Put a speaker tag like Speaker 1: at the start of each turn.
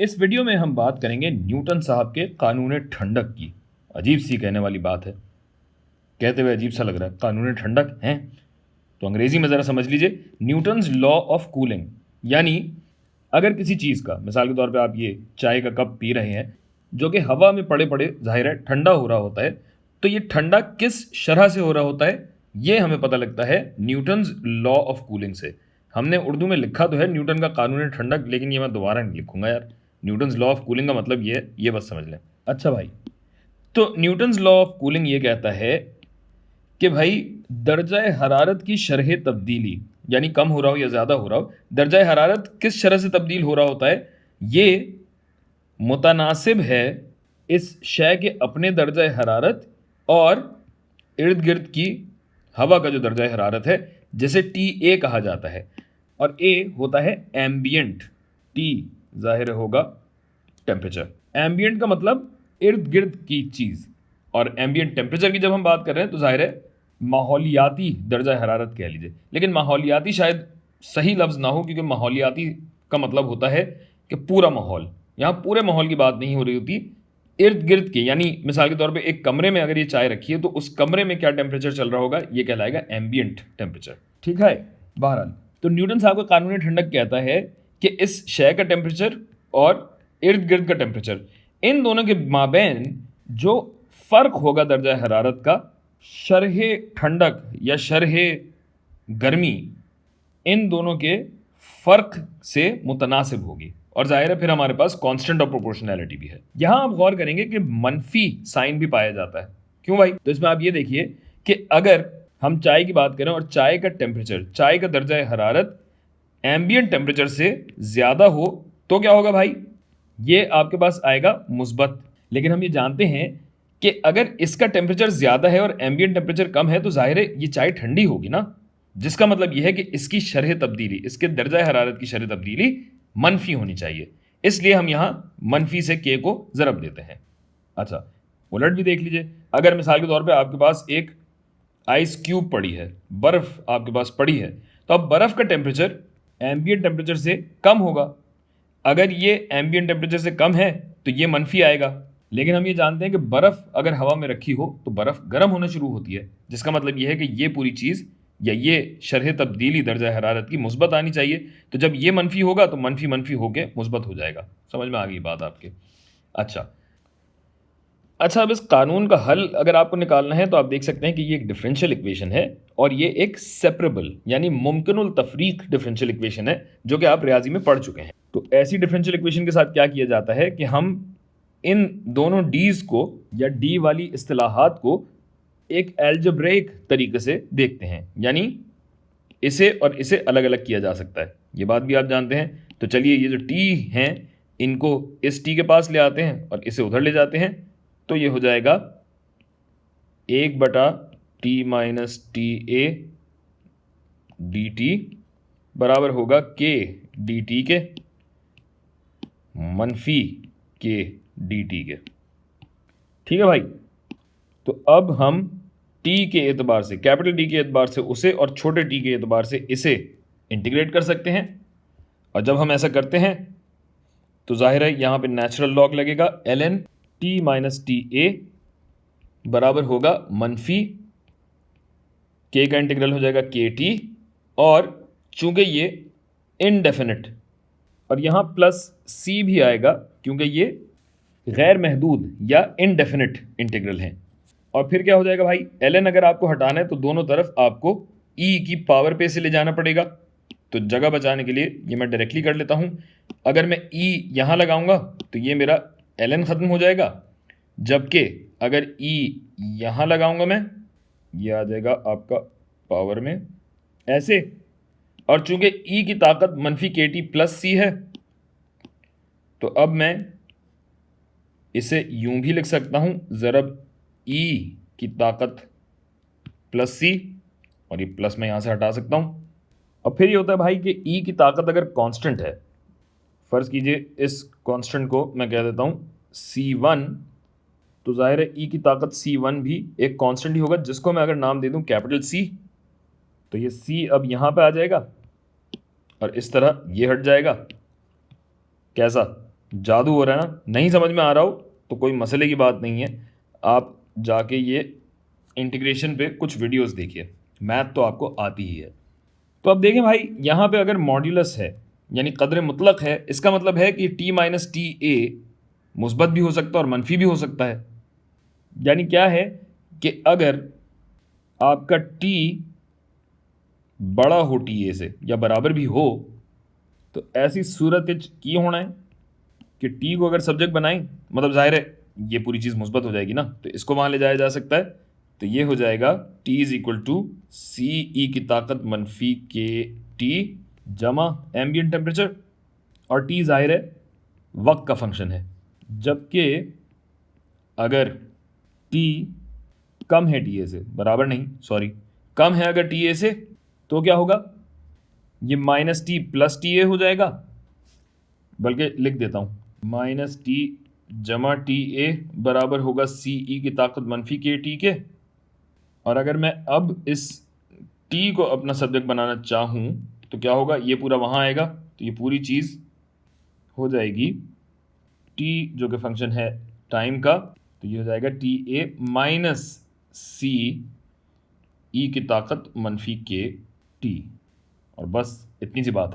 Speaker 1: इस वीडियो में हम बात करेंगे न्यूटन साहब के कानून ठंडक की। अजीब सी कहने वाली बात है, कहते हुए अजीब सा लग रहा है, कानून ठंडक है तो अंग्रेजी में ज़रा समझ लीजिए, न्यूटन्स लॉ ऑफ कूलिंग। यानी अगर किसी चीज़ का, मिसाल के तौर पे आप ये चाय का कप पी रहे हैं जो कि हवा में पड़े पड़े जाहिर है ठंडा हो रहा होता है, तो ये ठंडा किस शरह से हो रहा होता है ये हमें पता लगता है न्यूटन्स लॉ ऑफ कूलिंग से। हमने उर्दू में लिखा तो है न्यूटन का कानून ठंडक, लेकिन ये मैं दोबारा नहीं लिखूंगा यार। न्यूटन्स लॉ ऑफ कूलिंग का मतलब ये बस समझ लें। अच्छा भाई, तो न्यूटन्स लॉ ऑफ कूलिंग ये कहता है कि भाई दर्जा हरारत की शरह तब्दीली, यानी कम हो रहा हो या ज़्यादा हो रहा हो, दर्जा हरारत किस शरह से तब्दील हो रहा होता है, ये मुतनासिब है इस शय के अपने दर्जा हरारत और इर्द गिर्द की हवा का जो दर्जा हरारत है, जिसे टी ए कहा जाता है। और ए होता है एम्बियंट, टी जाहिर होगा टेम्परेचर। एम्बियंट का मतलब इर्द गिर्द की चीज़, और एम्बियंट टेम्परेचर की जब हम बात कर रहे हैं तो जाहिर है माहौलियाती दर्जा हरारत कह लीजिए, लेकिन माहौलियाती शायद सही लफ्ज़ ना हो, क्योंकि माहौलियाती का मतलब होता है कि पूरा माहौल। यहाँ पूरे माहौल की बात नहीं हो रही होती, इर्द गिर्द के, यानी मिसाल के तौर पे एक कमरे में अगर ये चाय रखी है तो उस कमरे में क्या टेम्परेचर चल रहा होगा, ये कहलाएगा एम्बियंट टेम्परेचर। ठीक है, बहरहाल तो न्यूटन साहब का कानून ठंडक कहता है कि इस शय का टेम्परेचर और इर्द गिर्द का टेम्परेचर, इन दोनों के माबैन जो फ़र्क होगा दर्जा हरारत का, शरह ठंडक या शरह गर्मी, इन दोनों के फ़र्क से मुतनासिब होगी। और जाहिर है फिर हमारे पास कांस्टेंट ऑफ प्रोपोर्शनैलिटी भी है। यहां आप गौर करेंगे कि मनफी साइन भी पाया जाता है। क्यों भाई? तो इसमें आप ये देखिए कि अगर हम चाय की बात करें और चाय का टेम्परेचर, चाय का दर्जा हरारत एम्बियंट टेम्परेचर से ज़्यादा हो तो क्या होगा भाई? ये आपके पास आएगा मुस्बत। लेकिन हम ये जानते हैं कि अगर इसका टेम्परेचर ज़्यादा है और एम्बियंट टेम्परेचर कम है तो जाहिर है ये चाय ठंडी होगी ना, जिसका मतलब यह है कि इसकी शरह तब्दीली, इसके दर्जा हरारत की शरह तब्दीली मनफी होनी चाहिए। इसलिए हम यहाँ मनफी से के को ज़रब देते हैं। अच्छा, उलट भी देख लीजिए, अगर मिसाल के तौर पे आपके पास एक आइस क्यूब पड़ी है, बर्फ़ आपके पास पड़ी है, तो अब बर्फ़ का टेम्परेचर एम्बियंट टेम्परेचर से कम होगा। अगर ये एम्बियंट टेम्परेचर से कम है तो ये मनफी आएगा। लेकिन हम ये जानते हैं कि बर्फ़ अगर हवा में रखी हो तो बर्फ़ गर्म होना शुरू होती है, जिसका मतलब ये है कि ये पूरी चीज़ या ये शरह तब्दीली दर्जा हरारत की मुस्बत आनी चाहिए। तो जब ये मनफी होगा तो मनफी मनफी होके मुस्बत हो जाएगा। समझ में आ गई बात आपके? अच्छा, अब इस कानून का हल अगर आपको निकालना है तो आप देख सकते हैं कि ये एक डिफरेंशियल इक्वेशन है और ये एक सेपरेबल यानी मुमकिनुल तफरीक डिफरेंशियल इक्वेशन है, जो कि आप रियाजी में पढ़ चुके हैं। तो ऐसी डिफरेंशियल इक्वेशन के साथ क्या किया जाता है कि हम इन दोनों डीज को या डी वाली इस्तिलाहात को एक एल्जेब्रिक तरीके से देखते हैं, यानी इसे और इसे अलग अलग किया जा सकता है। ये बात भी आप जानते हैं। तो चलिए, ये जो टी हैं इनको इस टी के पास ले आते हैं और इसे उधर ले जाते हैं, तो ये हो जाएगा 1/t minus T A D T बराबर होगा के डी टी के मनफी के डी टी के। ठीक है भाई, तो अब हम टी के एतबार से, कैपिटल टी के एतबार से उसे और छोटे टी के एतबार से इसे इंटीग्रेट कर सकते हैं। और जब हम ऐसा करते हैं तो जाहिर है यहाँ पे नेचुरल लॉग लगेगा, ln T minus T A बराबर होगा मनफी के का इंटीग्रल हो जाएगा के टी, और चूंकि ये इनडेफिनिट, और यहाँ प्लस सी भी आएगा क्योंकि ये गैर महदूद या इनडेफिनिट इंटीग्रल हैं। और फिर क्या हो जाएगा भाई, ln अगर आपको हटाना है तो दोनों तरफ आपको e की पावर पे से ले जाना पड़ेगा। तो जगह बचाने के लिए ये मैं डायरेक्टली कर लेता हूँ। अगर मैं e यहाँ लगाऊंगा तो ये मेरा ln ख़त्म हो जाएगा, जबकि अगर e यहाँ लगाऊंगा मैं, ये आ जाएगा आपका पावर में ऐसे। और चूंकि e की ताकत मनफी के टी प्लस सी है, तो अब मैं इसे यूं भी लिख सकता हूँ, ज़रब e की ताकत प्लस सी, और ये प्लस मैं यहाँ से हटा सकता हूँ। और फिर ये होता है भाई कि e की ताकत अगर कांस्टेंट है, फ़र्ज़ कीजिए इस कांस्टेंट को मैं कह देता हूँ C1, तो ज़ाहिर है e की ताकत C1 भी एक कांस्टेंट ही होगा, जिसको मैं अगर नाम दे दूँ कैपिटल C, तो ये C अब यहाँ पे आ जाएगा और इस तरह ये हट जाएगा। कैसा? जादू हो रहा है ना? नहीं समझ में आ रहा हो तो कोई मसले की बात नहीं है, आप जाके ये इंटीग्रेशन पे कुछ वीडियोस देखिए, मैथ तो आपको आती ही है। तो अब देखें भाई, यहाँ पे अगर मॉड्यूलस है यानी कदर मुतलक है, इसका मतलब है कि टी माइनस टी ए मुस्बत भी हो सकता है और मनफी भी हो सकता है। यानी क्या है कि अगर आपका टी बड़ा हो टी ए से या बराबर भी हो, तो ऐसी सूरत की होना है कि टी को अगर सब्जेक्ट बनाएं, मतलब जाहिर है ये पूरी चीज़ मुस्बत हो जाएगी ना, तो इसको वहाँ ले जाया जा सकता है। तो ये हो जाएगा टी इज़ इक्वल टू सी ई की ताकत मनफी के टी जमा एम्बियंट टेम्परेचर, और टी जाहिर है वक्त का फंक्शन है। जबकि अगर टी कम है टी ए से, बराबर नहीं सॉरी, कम है अगर टी ए से, तो क्या होगा, ये minus T plus T A हो जाएगा। बल्कि लिख देता हूँ, माइनस टी जमा टी ए बराबर होगा सी ई की ताकत मनफी के टी के। और अगर मैं अब इस टी को अपना सब्जेक्ट बनाना चाहूँ तो क्या होगा, ये पूरा वहाँ आएगा, तो ये पूरी चीज़ हो जाएगी टी जो कि फंक्शन है टाइम का, तो ये हो जाएगा टी ए माइनस सी ई की ताकत मनफी के टी। और बस इतनी सी बात है।